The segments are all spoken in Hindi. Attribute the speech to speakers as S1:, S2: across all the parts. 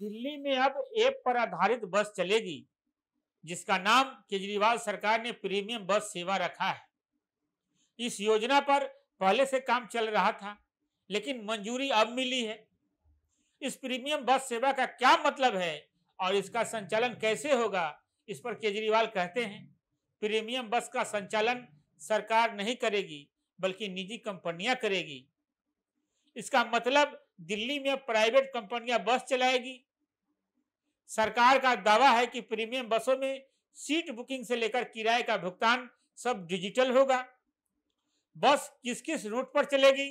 S1: दिल्ली में अब ऐप पर आधारित बस चलेगी, जिसका नाम केजरीवाल सरकार ने प्रीमियम बस सेवा रखा है। इस योजना पर पहले से काम चल रहा था, लेकिन मंजूरी अब मिली है। इस प्रीमियम बस सेवा का क्या मतलब है और इसका संचालन कैसे होगा, इस पर केजरीवाल कहते हैं, प्रीमियम बस का संचालन सरकार नहीं करेगी, बल्कि निजी कंपनियां करेगी। इसका मतलब दिल्ली में प्राइवेट कंपनियां बस चलाएगी। सरकार का दावा है कि प्रीमियम बसों में सीट बुकिंग से लेकर किराए का भुगतान सब डिजिटल होगा। बस किस किस रूट पर चलेगी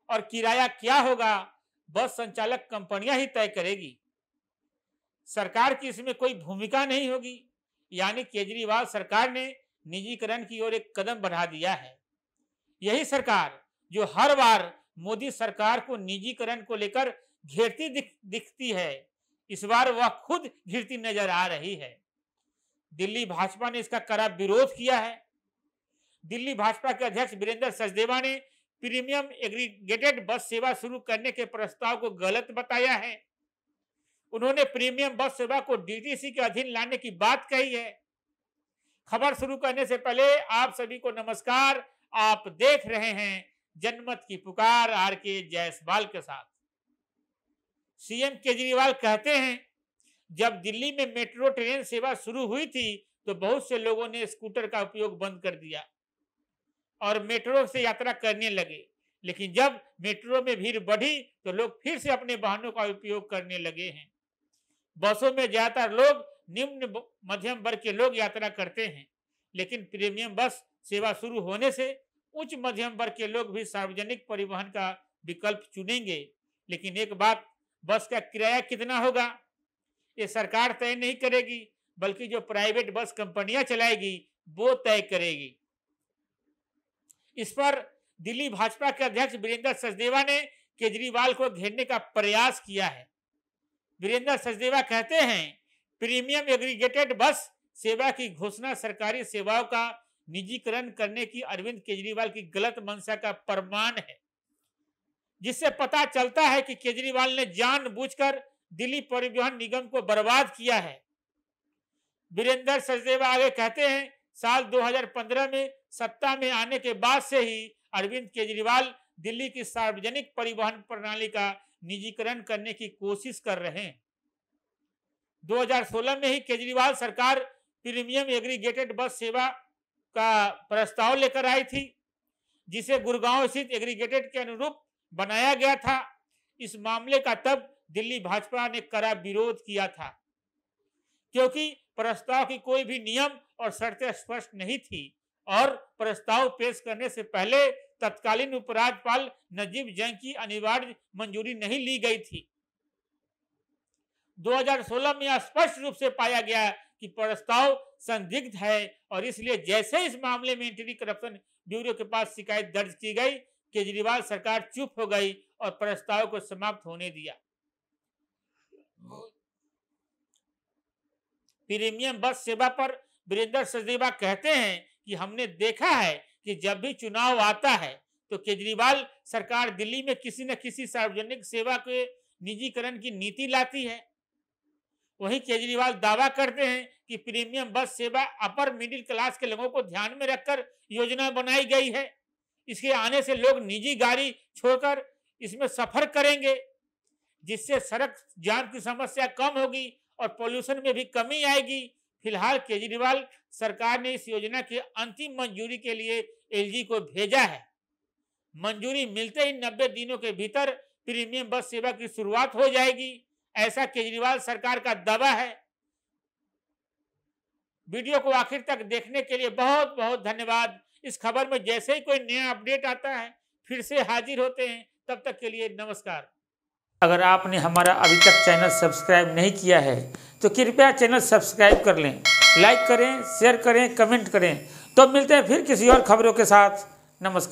S1: और किराया क्या होगा, बस संचालक कंपनियां ही तय करेगी। सरकार की इसमें कोई भूमिका नहीं होगी। यानी केजरीवाल सरकार ने निजीकरण की ओर एक कदम बढ़ा दिया है। यही सरकार जो हर बार मोदी सरकार को निजीकरण को लेकर घेरती दिखती है, इस बार वह खुद घिरती नजर आ रही है। दिल्ली भाजपा ने इसका कड़ा विरोध किया है। दिल्ली भाजपा के अध्यक्ष वीरेंद्र सचदेवा ने प्रीमियम एग्रीगेटेड बस सेवा शुरू करने के प्रस्ताव को गलत बताया है। उन्होंने प्रीमियम बस सेवा को डीटीसी के अधीन लाने की बात कही है। खबर शुरू करने से पहले आप सभी को नमस्कार। आप देख रहे हैं जनमत की पुकार आरके जायसवाल के साथ। सीएम केजरीवाल कहते हैं, जब दिल्ली में मेट्रो ट्रेन सेवा शुरू हुई थी तो बहुत से लोगों ने स्कूटर का उपयोग बंद कर दिया और मेट्रो से यात्रा करने लगे। लेकिन जब मेट्रो में भीड़ बढ़ी तो लोग फिर से अपने वाहनों का उपयोग करने लगे हैं। बसों में ज्यादातर लोग निम्न मध्यम वर्ग के लोग यात्रा करते हैं, लेकिन प्रीमियम बस सेवा शुरू होने से उच्च मध्यम वर्ग के लोग भी सार्वजनिक परिवहन का विकल्प चुनेंगे। लेकिन एक बात, बस का किराया कितना होगा ये सरकार तय नहीं करेगी, बल्कि जो प्राइवेट बस कंपनियां चलाएगी वो तय करेगी। इस पर दिल्ली भाजपा के अध्यक्ष वीरेंद्र सचदेवा ने केजरीवाल को घेरने का प्रयास किया है। वीरेंद्र सचदेवा कहते हैं, प्रीमियम एग्रीगेटेड बस सेवा की घोषणा सरकारी सेवाओं का निजीकरण करने की अरविंद केजरीवाल की गलत मंशा का प्रमाण है, जिससे पता चलता है कि केजरीवाल ने जानबूझकर दिल्ली परिवहन निगम को बर्बाद किया है। वीरेंद्र सचदेवा आगे कहते हैं, साल 2015 में सत्ता में आने के बाद से ही अरविंद केजरीवाल दिल्ली की सार्वजनिक परिवहन प्रणाली का निजीकरण करने की कोशिश कर रहे हैं। 2016 में ही केजरीवाल सरकार प्रीमियम एग्रीगेटेड बस सेवा का प्रस्ताव लेकर आई थी, जिसे गुड़गांव स्थित एग्रीगेटेड के अनुरूप बनाया गया था। इस मामले का तब दिल्ली भाजपा ने कड़ा विरोध किया था, क्योंकि प्रस्ताव की कोई भी नियम और शर्तें स्पष्ट नहीं थी और प्रस्ताव पेश करने से पहले तत्कालीन उपराज्यपाल नजीब जंग की अनिवार्य मंजूरी नहीं ली गई थी। 2016 में स्पष्ट रूप से पाया गया कि प्रस्ताव संदिग्ध है और इसलिए जैसे इस मामले में एंटी करप्शन ब्यूरो के पास शिकायत दर्ज की गई, केजरीवाल सरकार चुप हो गई और प्रस्ताव को समाप्त होने दिया। प्रीमियम बस सेवा पर वीरेंद्र सचदेवा कहते हैं कि हमने देखा है कि जब भी चुनाव आता है तो केजरीवाल सरकार दिल्ली में किसी न किसी सार्वजनिक सेवा के निजीकरण की नीति लाती है। वहीं केजरीवाल दावा करते हैं कि प्रीमियम बस सेवा अपर मिडिल क्लास के लोगों को ध्यान में रखकर योजना बनाई गई है। इसके आने से लोग निजी गाड़ी छोड़कर इसमें सफर करेंगे, जिससे सड़क जाम की समस्या कम होगी और पोल्यूशन में भी कमी आएगी। फिलहाल केजरीवाल सरकार ने इस योजना की अंतिम मंजूरी के लिए एलजी को भेजा है। मंजूरी मिलते ही 90 दिनों के भीतर प्रीमियम बस सेवा की शुरुआत हो जाएगी, ऐसा केजरीवाल सरकार का दावा है। वीडियो को आखिर तक देखने के लिए बहुत बहुत धन्यवाद। इस खबर में जैसे ही कोई नया अपडेट आता है फिर से हाजिर होते हैं। तब तक के लिए नमस्कार। अगर आपने हमारा अभी तक चैनल सब्सक्राइब नहीं किया है तो कृपया चैनल सब्सक्राइब कर लें, लाइक करें, शेयर करें, कमेंट करें। तो मिलते हैं फिर किसी और खबरों के साथ। नमस्कार।